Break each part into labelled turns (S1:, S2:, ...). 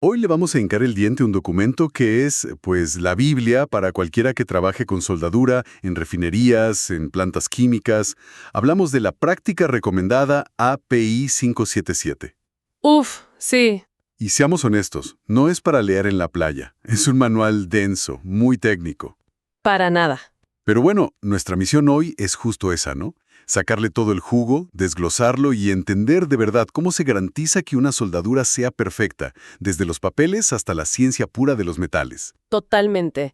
S1: Hoy le vamos a hincar el diente a un documento que es, pues, la Biblia para cualquiera que trabaje con soldadura en refinerías, en plantas químicas. Hablamos de la práctica recomendada API 577.
S2: Uf, sí.
S1: Y seamos honestos, no es para leer en la playa. Es un manual denso, muy técnico.
S2: Para nada.
S1: Pero bueno, nuestra misión hoy es justo esa, ¿no? Sacarle todo el jugo, desglosarlo y entender de verdad cómo se garantiza que una soldadura sea perfecta, desde los papeles hasta la ciencia pura de los metales.
S2: Totalmente.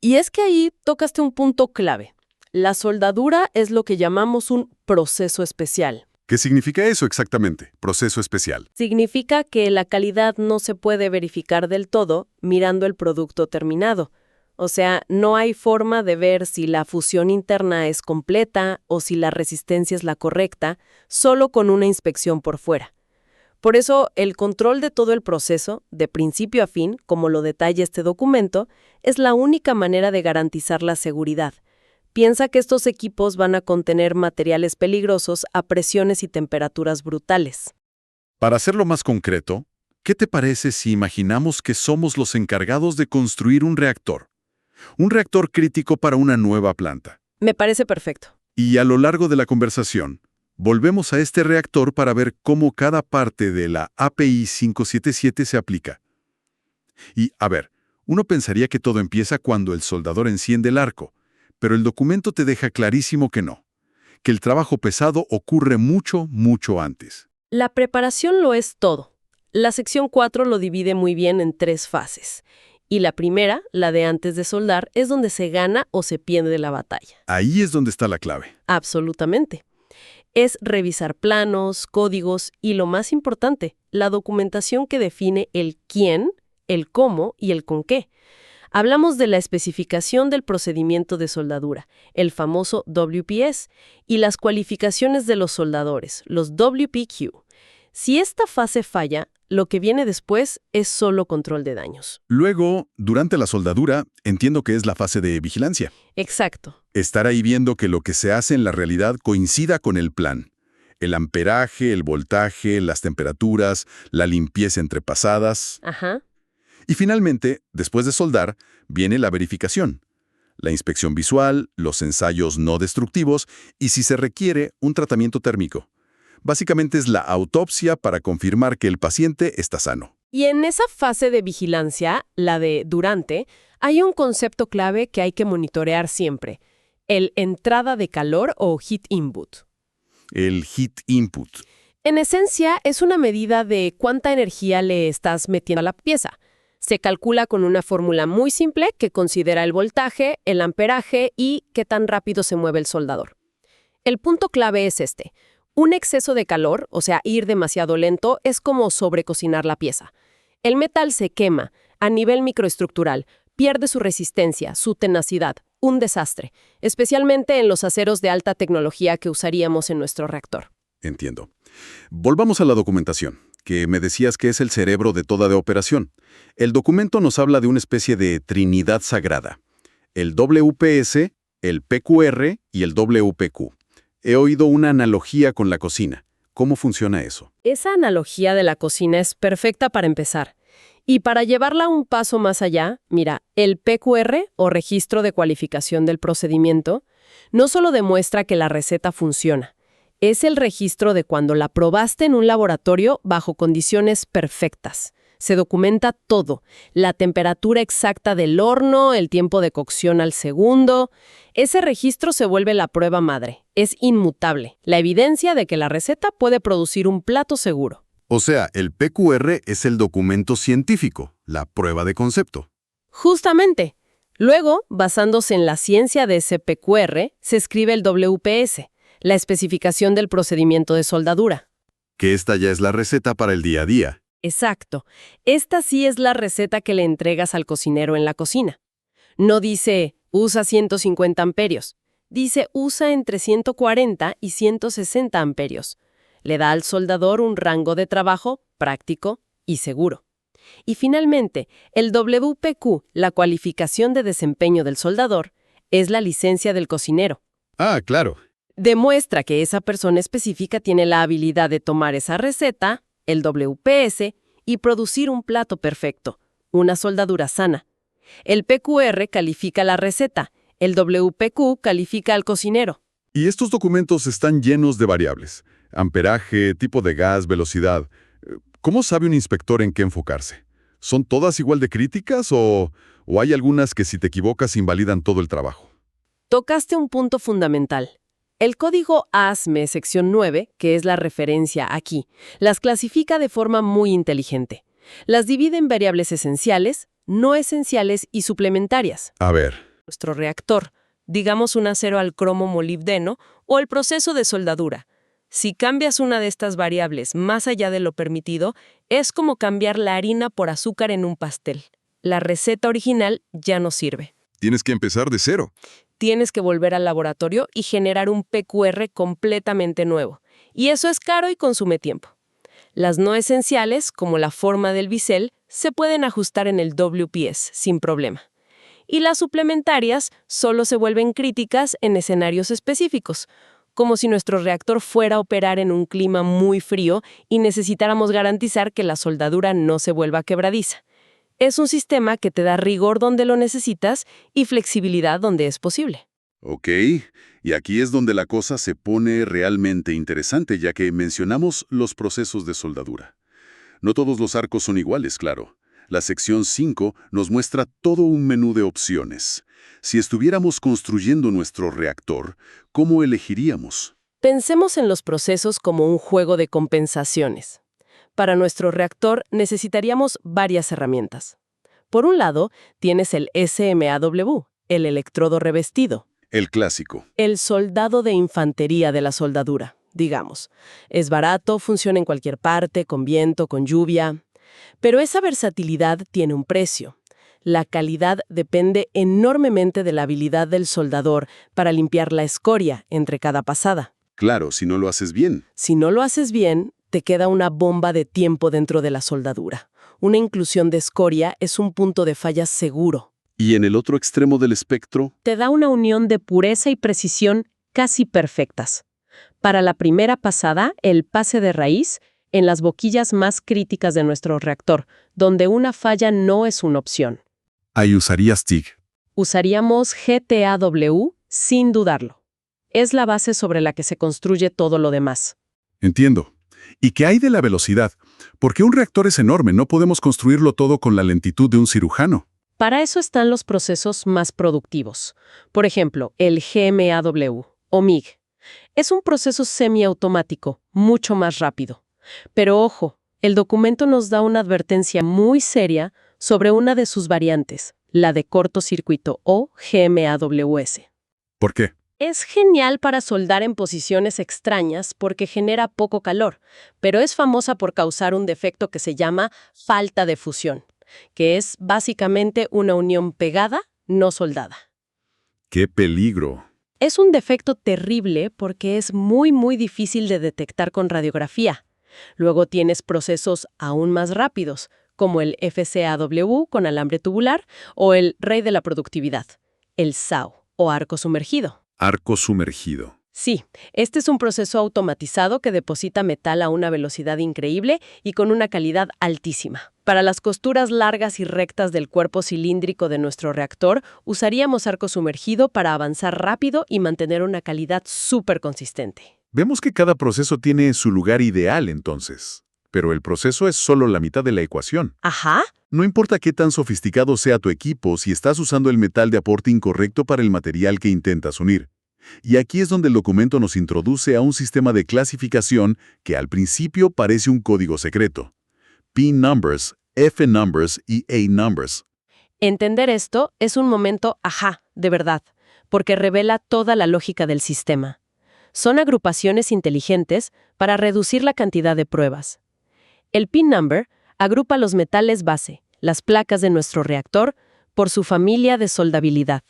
S2: Y es que ahí tocaste un punto clave. La soldadura es lo que llamamos un proceso especial.
S1: ¿Qué significa eso exactamente? Proceso especial.
S2: Significa que la calidad no se puede verificar del todo mirando el producto terminado. O sea, no hay forma de ver si la fusión interna es completa o si la resistencia es la correcta, solo con una inspección por fuera. Por eso, el control de todo el proceso, de principio a fin, como lo detalla este documento, es la única manera de garantizar la seguridad. Piensa que estos equipos van a contener materiales peligrosos a presiones y temperaturas brutales.
S3: Para hacerlo más concreto, ¿qué te parece si imaginamos que somos los encargados de construir un reactor? Un reactor crítico para una nueva planta.
S2: Me parece perfecto.
S3: Y a lo largo de la conversación, volvemos a este reactor para ver cómo cada parte de la API 577 se aplica. Y, a ver, uno pensaría que todo empieza cuando el soldador enciende el arco, pero el documento te deja clarísimo que no, que el trabajo pesado ocurre mucho, mucho antes.
S2: La preparación lo es todo. La sección 4 lo divide muy bien en 3 fases. Y la primera, la de antes de soldar, es donde se gana o se pierde la batalla.
S3: Ahí es donde está la clave.
S2: Absolutamente. Es revisar planos, códigos y, lo más importante, la documentación que define el quién, el cómo y el con qué. Hablamos de la especificación del procedimiento de soldadura, el famoso WPS, y las cualificaciones de los soldadores, los WPQ. Si esta fase falla, lo que viene después es solo control de daños.
S3: Luego, durante la soldadura, entiendo que es la fase de vigilancia.
S2: Exacto.
S3: Estar ahí viendo que lo que se hace en la realidad coincida con el plan. El amperaje, el voltaje, las temperaturas, la limpieza entre pasadas.
S2: Ajá.
S3: Y finalmente, después de soldar, viene la verificación. La inspección visual, los ensayos no destructivos y, si se requiere, un tratamiento térmico. Básicamente es la autopsia para confirmar que el paciente está sano.
S2: Y en esa fase de vigilancia, la de durante, hay un concepto clave que hay que monitorear siempre: el entrada de calor o heat input.
S3: El heat input.
S2: En esencia, es una medida de cuánta energía le estás metiendo a la pieza. Se calcula con una fórmula muy simple que considera el voltaje, el amperaje y qué tan rápido se mueve el soldador. El punto clave es este: un exceso de calor, o sea, ir demasiado lento, es como sobrecocinar la pieza. El metal se quema a nivel microestructural, pierde su resistencia, su tenacidad, un desastre, especialmente en los aceros de alta tecnología que usaríamos en nuestro reactor.
S1: Entiendo. Volvamos a la documentación, que me decías que es el cerebro de toda de operación. El documento nos habla de una especie de trinidad sagrada: el WPS, el PQR y el WPQ. He oído una analogía con la cocina. ¿Cómo funciona eso?
S2: Esa analogía de la cocina es perfecta para empezar. Y para llevarla un paso más allá, mira, el PQR, o registro de cualificación del procedimiento, no solo demuestra que la receta funciona, es el registro de cuando la probaste en un laboratorio bajo condiciones perfectas. Se documenta todo: la temperatura exacta del horno, el tiempo de cocción al segundo. Ese registro se vuelve la prueba madre. Es inmutable, la evidencia de que la receta puede producir un plato seguro.
S1: O sea, el PQR es el documento científico, la prueba de concepto.
S2: Justamente. Luego, basándose en la ciencia de ese PQR, se escribe el WPS, la especificación del procedimiento de soldadura.
S1: Que esta ya es la receta para el día a día.
S2: Exacto. Esta sí es la receta que le entregas al cocinero en la cocina. No dice, usa 150 amperios. Dice, usa entre 140 y 160 amperios. Le da al soldador un rango de trabajo práctico y seguro. Y finalmente, el WPQ, la cualificación de desempeño del soldador, es la licencia del cocinero.
S1: Ah, claro.
S2: Demuestra que esa persona específica tiene la habilidad de tomar esa receta, el WPS, y producir un plato perfecto, una soldadura sana. El PQR califica la receta, el WPQ califica al cocinero.
S3: Y estos documentos están llenos de variables. Amperaje, tipo de gas, velocidad. ¿Cómo sabe un inspector en qué enfocarse? ¿Son todas igual de críticas o hay algunas que si te equivocas invalidan todo el trabajo?
S2: Tocaste un punto fundamental. El código ASME sección 9, que es la referencia aquí, las clasifica de forma muy inteligente. Las divide en variables esenciales, no esenciales y suplementarias.
S3: A ver.
S2: Nuestro reactor, digamos un acero al cromo molibdeno o el proceso de soldadura. Si cambias una de estas variables más allá de lo permitido, es como cambiar la harina por azúcar en un pastel. La receta original ya no sirve.
S3: Tienes que empezar de cero.
S2: Tienes que volver al laboratorio y generar un PQR completamente nuevo. Y eso es caro y consume tiempo. Las no esenciales, como la forma del bisel, se pueden ajustar en el WPS sin problema. Y las suplementarias solo se vuelven críticas en escenarios específicos, como si nuestro reactor fuera a operar en un clima muy frío y necesitáramos garantizar que la soldadura no se vuelva quebradiza. Es un sistema que te da rigor donde lo necesitas y flexibilidad donde es posible.
S1: Ok, y aquí es donde la cosa se pone realmente interesante, ya que mencionamos los procesos de soldadura. No todos los arcos son iguales, claro. La sección 5 nos muestra todo un menú de opciones. Si estuviéramos construyendo nuestro reactor, ¿cómo elegiríamos?
S2: Pensemos en los procesos como un juego de compensaciones. Para nuestro reactor necesitaríamos varias herramientas. Por un lado, tienes el SMAW, el electrodo revestido.
S1: El clásico.
S2: El soldado de infantería de la soldadura, digamos. Es barato, funciona en cualquier parte, con viento, con lluvia. Pero esa versatilidad tiene un precio. La calidad depende enormemente de la habilidad del soldador para limpiar la escoria entre cada pasada.
S1: Claro, si no lo haces bien.
S2: Si no lo haces bien, te queda una bomba de tiempo dentro de la soldadura. Una inclusión de escoria es un punto de falla seguro.
S1: Y en el otro extremo del espectro,
S2: Te da una unión de pureza y precisión casi perfectas. Para la primera pasada, el pase de raíz, en las boquillas más críticas de nuestro reactor, donde una falla no es una opción.
S3: Ahí usarías TIG.
S2: Usaríamos GTAW sin dudarlo. Es la base sobre la que se construye todo lo demás.
S3: Entiendo. ¿Y qué hay de la velocidad? Porque un reactor es enorme, no podemos construirlo todo con la lentitud de un cirujano.
S2: Para eso están los procesos más productivos. Por ejemplo, el GMAW o MIG. Es un proceso semiautomático, mucho más rápido. Pero ojo, el documento nos da una advertencia muy seria sobre una de sus variantes, la de cortocircuito o GMAWS.
S3: ¿Por qué?
S2: Es genial para soldar en posiciones extrañas porque genera poco calor, pero es famosa por causar un defecto que se llama falta de fusión, que es básicamente una unión pegada, no soldada.
S3: ¡Qué peligro!
S2: Es un defecto terrible porque es muy difícil de detectar con radiografía. Luego tienes procesos aún más rápidos, como el FCAW con alambre tubular o el rey de la productividad, el SAO o arco sumergido.
S3: Arco sumergido.
S2: Sí, este es un proceso automatizado que deposita metal a una velocidad increíble y con una calidad altísima. Para las costuras largas y rectas del cuerpo cilíndrico de nuestro reactor, usaríamos arco sumergido para avanzar rápido y mantener una calidad súper consistente.
S3: Vemos que cada proceso tiene su lugar ideal entonces. Pero el proceso es solo la mitad de la ecuación.
S2: Ajá.
S3: No importa qué tan sofisticado sea tu equipo si estás usando el metal de aporte incorrecto para el material que intentas unir. Y aquí es donde el documento nos introduce a un sistema de clasificación que al principio parece un código secreto. P-numbers, F-numbers y A-numbers.
S2: Entender esto es un momento ajá, de verdad, porque revela toda la lógica del sistema. Son agrupaciones inteligentes para reducir la cantidad de pruebas. El P-number agrupa los metales base, las placas de nuestro reactor, por su familia de soldabilidad.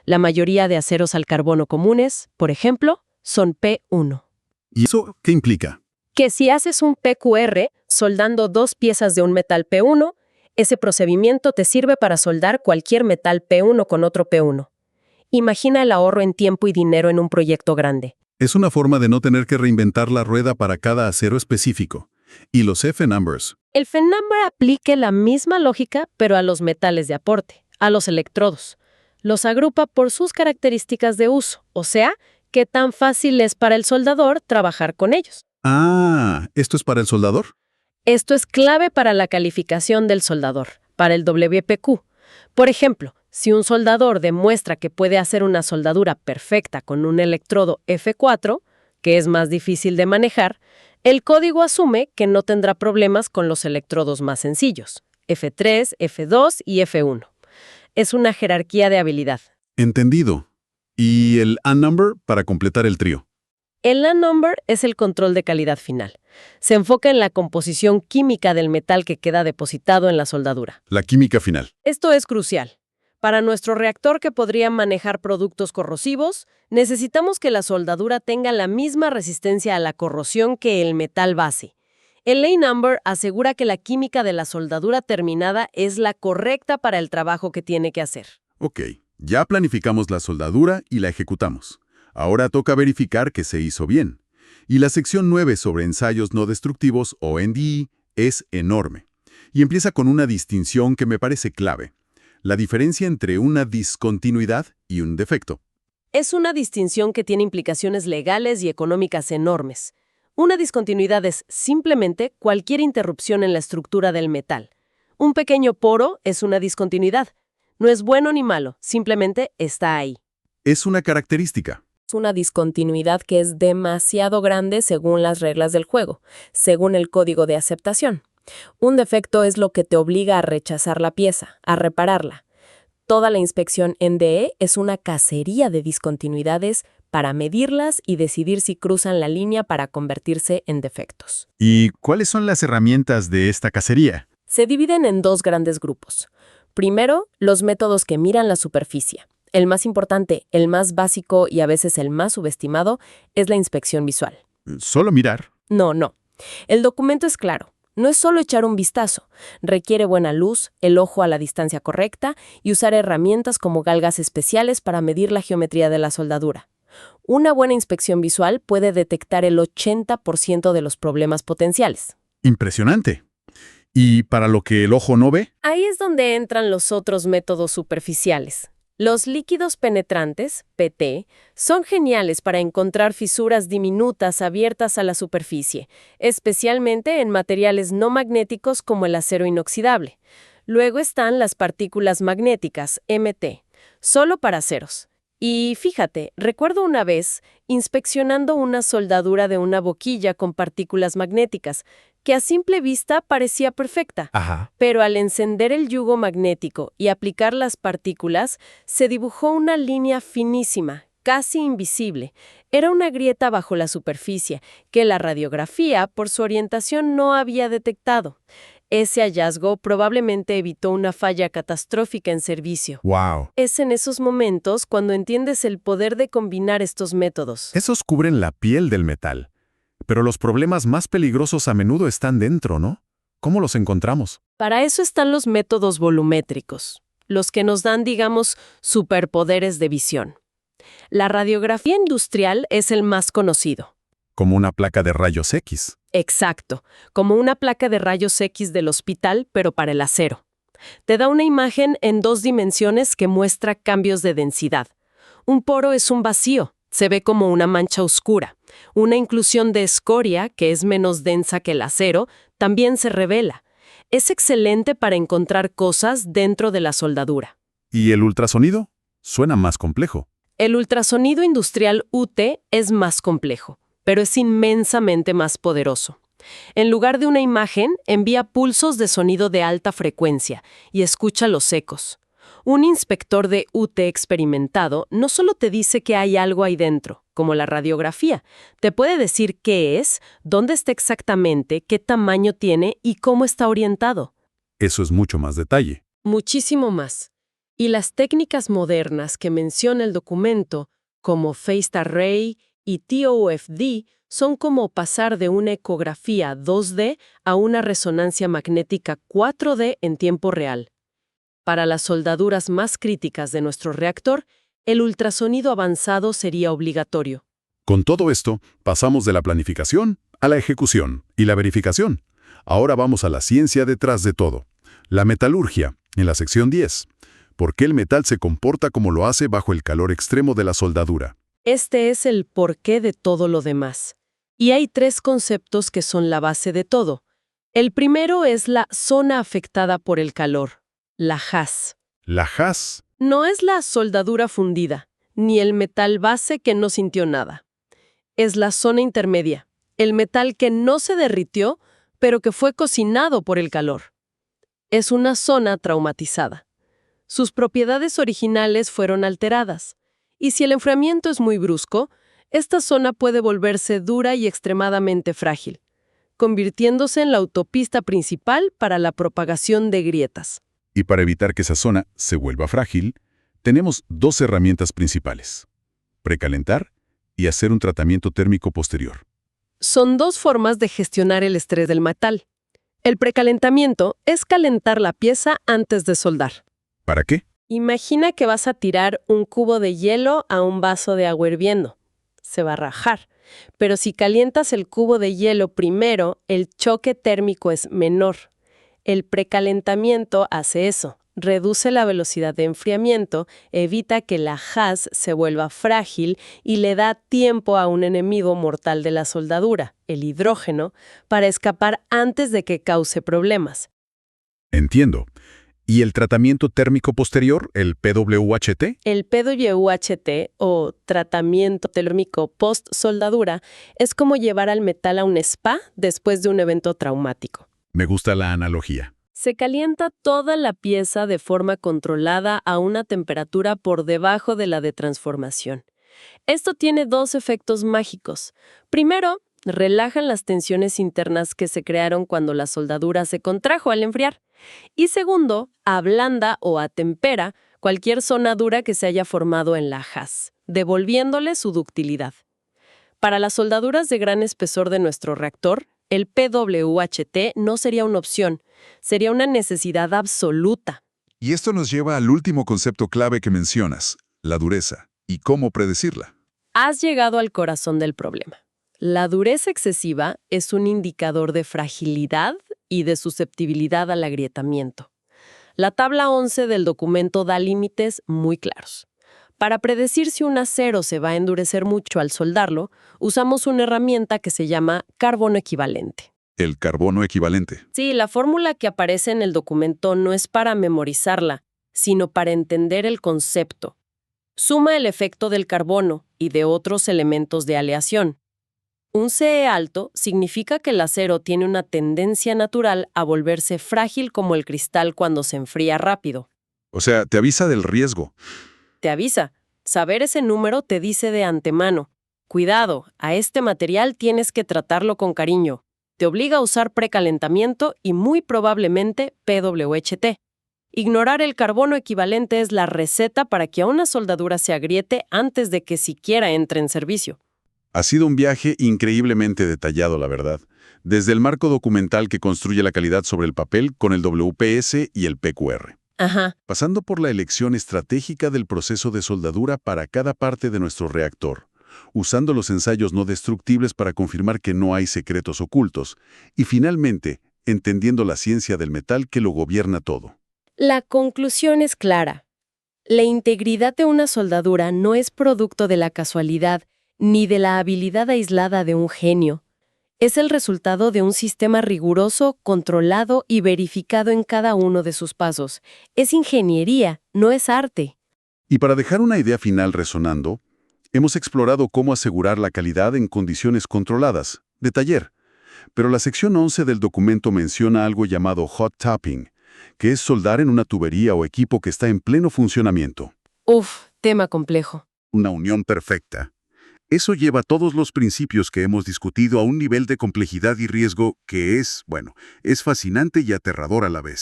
S2: La mayoría de aceros al carbono comunes, por ejemplo, son P1.
S3: ¿Y eso qué implica?
S2: Que si haces un PQR soldando dos piezas de un metal P1, ese procedimiento te sirve para soldar cualquier metal P1 con otro P1. Imagina el ahorro en tiempo y dinero en un proyecto grande.
S3: Es una forma de no tener que reinventar la rueda para cada acero específico. Y los F-numbers,
S2: El FENumber aplica la misma lógica, pero a los metales de aporte, a los electrodos. Los agrupa por sus características de uso, o sea, qué tan fácil es para el soldador trabajar con ellos.
S3: Ah, ¿esto es para el soldador?
S2: Esto es clave para la calificación del soldador, para el WPQ. Por ejemplo, si un soldador demuestra que puede hacer una soldadura perfecta con un electrodo F4, que es más difícil de manejar, el código asume que no tendrá problemas con los electrodos más sencillos, F3, F2 y F1. Es una jerarquía de habilidad.
S3: Entendido. ¿Y el A-number para completar el trío?
S2: El A-number es el control de calidad final. Se enfoca en la composición química del metal que queda depositado en la soldadura.
S3: La química final.
S2: Esto es crucial. Para nuestro reactor que podría manejar productos corrosivos, necesitamos que la soldadura tenga la misma resistencia a la corrosión que el metal base. El A-number asegura que la química de la soldadura terminada es la correcta para el trabajo que tiene que hacer.
S3: Ok, ya planificamos la soldadura y la ejecutamos. Ahora toca verificar que se hizo bien. Y la sección 9 sobre ensayos no destructivos, o NDE, es enorme. Y empieza con una distinción que me parece clave. La diferencia entre una discontinuidad y un defecto.
S2: Es una distinción que tiene implicaciones legales y económicas enormes. Una discontinuidad es simplemente cualquier interrupción en la estructura del metal. Un pequeño poro es una discontinuidad. No es bueno ni malo, simplemente está ahí.
S3: Es una característica.
S2: Es una discontinuidad que es demasiado grande según las reglas del juego, según el código de aceptación. Un defecto es lo que te obliga a rechazar la pieza, a repararla. Toda la inspección NDE es una cacería de discontinuidades para medirlas y decidir si cruzan la línea para convertirse en defectos.
S3: ¿Y cuáles son las herramientas de esta cacería?
S2: Se dividen en dos grandes grupos. Primero, los métodos que miran la superficie. El más importante, el más básico y a veces el más subestimado es la inspección visual.
S3: ¿Solo mirar?
S2: No. El documento es claro. No es solo echar un vistazo. Requiere buena luz, el ojo a la distancia correcta y usar herramientas como galgas especiales para medir la geometría de la soldadura. Una buena inspección visual puede detectar el 80% de los problemas potenciales.
S3: Impresionante. ¿Y para lo que el ojo no ve?
S2: Ahí es donde entran los otros métodos superficiales. Los líquidos penetrantes, PT, son geniales para encontrar fisuras diminutas abiertas a la superficie, especialmente en materiales no magnéticos como el acero inoxidable. Luego están las partículas magnéticas, MT, solo para aceros. Y fíjate, recuerdo una vez inspeccionando una soldadura de una boquilla con partículas magnéticas, que a simple vista parecía perfecta. Pero al encender el yugo magnético y aplicar las partículas, se dibujó una línea finísima, casi invisible. Era una grieta bajo la superficie, que la radiografía, por su orientación, no había detectado. Ese hallazgo probablemente evitó una falla catastrófica en servicio.
S3: ¡Wow!
S2: Es en esos momentos cuando entiendes el poder de combinar estos métodos.
S3: Esos cubren la piel del metal. Pero los problemas más peligrosos a menudo están dentro, ¿no? ¿Cómo los encontramos?
S2: Para eso están los métodos volumétricos, los que nos dan, digamos, superpoderes de visión. La radiografía industrial es el más conocido.
S3: Como una placa de rayos X.
S2: Exacto, como una placa de rayos X del hospital, pero para el acero. Te da una imagen en 2 dimensiones que muestra cambios de densidad. Un poro es un vacío, se ve como una mancha oscura. Una inclusión de escoria, que es menos densa que el acero, también se revela. Es excelente para encontrar cosas dentro de la soldadura.
S3: ¿Y el ultrasonido? Suena más complejo.
S2: El ultrasonido industrial UT es más complejo, pero es inmensamente más poderoso. En lugar de una imagen, envía pulsos de sonido de alta frecuencia y escucha los ecos. Un inspector de UT experimentado no solo te dice que hay algo ahí dentro, como la radiografía, te puede decir qué es, dónde está exactamente, qué tamaño tiene y cómo está orientado.
S3: Eso es mucho más detalle.
S2: Muchísimo más. Y las técnicas modernas que menciona el documento, como Phased Array y TOFD, son como pasar de una ecografía 2D a una resonancia magnética 4D en tiempo real. Para las soldaduras más críticas de nuestro reactor, el ultrasonido avanzado sería obligatorio.
S3: Con todo esto, pasamos de la planificación a la ejecución y la verificación. Ahora vamos a la ciencia detrás de todo. La metalurgia, en la sección 10. ¿Por qué el metal se comporta como lo hace bajo el calor extremo de la soldadura?
S2: Este es el porqué de todo lo demás. Y hay 3 conceptos que son la base de todo. El primero es la zona afectada por el calor, la haz.
S3: La haz.
S2: No es la soldadura fundida, ni el metal base que no sintió nada. Es la zona intermedia, el metal que no se derritió, pero que fue cocinado por el calor. Es una zona traumatizada. Sus propiedades originales fueron alteradas, y si el enfriamiento es muy brusco, esta zona puede volverse dura y extremadamente frágil, convirtiéndose en la autopista principal para la propagación de grietas.
S3: Y para evitar que esa zona se vuelva frágil, tenemos 2 herramientas principales: precalentar y hacer un tratamiento térmico posterior.
S2: Son 2 formas de gestionar el estrés del metal. El precalentamiento es calentar la pieza antes de soldar.
S3: ¿Para qué?
S2: Imagina que vas a tirar un cubo de hielo a un vaso de agua hirviendo. Se va a rajar. Pero si calientas el cubo de hielo primero, el choque térmico es menor. El precalentamiento hace eso. Reduce la velocidad de enfriamiento, evita que la haz se vuelva frágil y le da tiempo a un enemigo mortal de la soldadura, el hidrógeno, para escapar antes de que cause problemas.
S3: Entiendo. ¿Y el tratamiento térmico posterior, el PWHT?
S2: El PWHT, o tratamiento térmico post-soldadura, es como llevar al metal a un spa después de un evento traumático.
S3: Me gusta la analogía.
S2: Se calienta toda la pieza de forma controlada a una temperatura por debajo de la de transformación. Esto tiene 2 efectos mágicos. Primero, relajan las tensiones internas que se crearon cuando la soldadura se contrajo al enfriar. Y segundo, ablanda o atempera cualquier zona dura que se haya formado en la haz, devolviéndole su ductilidad. Para las soldaduras de gran espesor de nuestro reactor, el PWHT no sería una opción, sería una necesidad absoluta.
S4: Y esto nos lleva al último concepto clave que mencionas, la dureza, y cómo predecirla.
S2: Has llegado al corazón del problema. La dureza excesiva es un indicador de fragilidad y de susceptibilidad al agrietamiento. La tabla 11 del documento da límites muy claros. Para predecir si un acero se va a endurecer mucho al soldarlo, usamos una herramienta que se llama carbono equivalente.
S4: El carbono equivalente.
S2: Sí, la fórmula que aparece en el documento no es para memorizarla, sino para entender el concepto. Suma el efecto del carbono y de otros elementos de aleación. Un CE alto significa que el acero tiene una tendencia natural a volverse frágil como el cristal cuando se enfría rápido.
S4: O sea, te avisa del riesgo.
S2: Te avisa. Saber ese número te dice de antemano: cuidado, a este material tienes que tratarlo con cariño. Te obliga a usar precalentamiento y muy probablemente PWHT. Ignorar el carbono equivalente es la receta para que una soldadura se agriete antes de que siquiera entre en servicio.
S1: Ha sido un viaje increíblemente detallado, la verdad. Desde el marco documental que construye la calidad sobre el papel con el WPS y el PQR.
S2: Ajá.
S1: Pasando por la elección estratégica del proceso de soldadura para cada parte de nuestro reactor, usando los ensayos no destructibles para confirmar que no hay secretos ocultos, y finalmente, entendiendo la ciencia del metal que lo gobierna todo.
S2: La conclusión es clara. La integridad de una soldadura no es producto de la casualidad ni de la habilidad aislada de un genio. Es el resultado de un sistema riguroso, controlado y verificado en cada uno de sus pasos. Es ingeniería, no es arte.
S1: Y para dejar una idea final resonando, hemos explorado cómo asegurar la calidad en condiciones controladas, de taller. Pero la sección 11 del documento menciona algo llamado hot tapping, que es soldar en una tubería o equipo que está en pleno funcionamiento.
S2: Tema complejo.
S1: Una unión perfecta. Eso lleva todos los principios que hemos discutido a un nivel de complejidad y riesgo que es fascinante y aterrador a la vez.